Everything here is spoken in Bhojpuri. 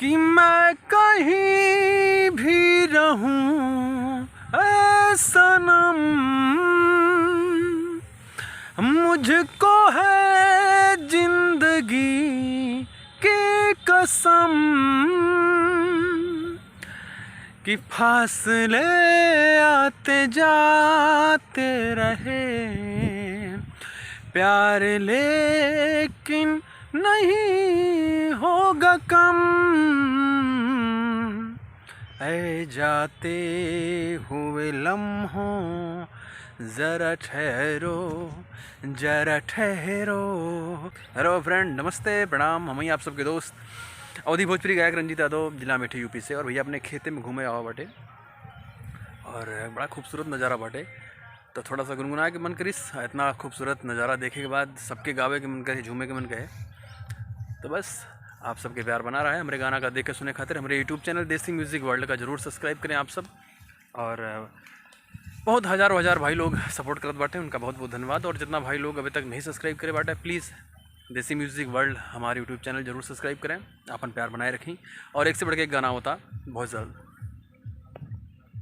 कि मैं कहीं भी रहूं ऐ सनम, मुझको है जिंदगी की कसम कि फासले आते जाते रहे, प्यार लेकिन नहीं होगा कम। ऐ जाते हुए लम्हों ज़रा ठहरो, ज़रा ठहरो। हेलो फ्रेंड, नमस्ते, प्रणाम। हम ही आप सबके दोस्त अवधि भोजपुरी गायक रंजीत यादव, जिला मेठी यूपी से। और भैया अपने खेते में घूमे आवा बाटे और बड़ा खूबसूरत नज़ारा बाटे, तो थोड़ा सा गुनगुना के मन करिस। इतना खूबसूरत नज़ारा देखे के बाद सबके गावे के मन करे, झूमे के मन करे। तो बस आप सबके प्यार बना रहा है हमारे गाना का देखे सुने खातिर हमारे यूट्यूब चैनल देसी म्यूज़िक वर्ल्ड का ज़रूर सब्सक्राइब करें आप सब। और बहुत हज़ारों हज़ार भाई लोग सपोर्ट करत बाटे, उनका बहुत बहुत धन्यवाद। और जितना भाई लोग अभी तक नहीं सब्सक्राइब करे बाटे, प्लीज़ देसी म्यूज़िक वर्ल्ड हमारे यूट्यूब चैनल ज़रूर सब्सक्राइब करें, अपन प्यार बनाए रखें। और एक से बढ़ के एक गाना होता बहुत जल्द।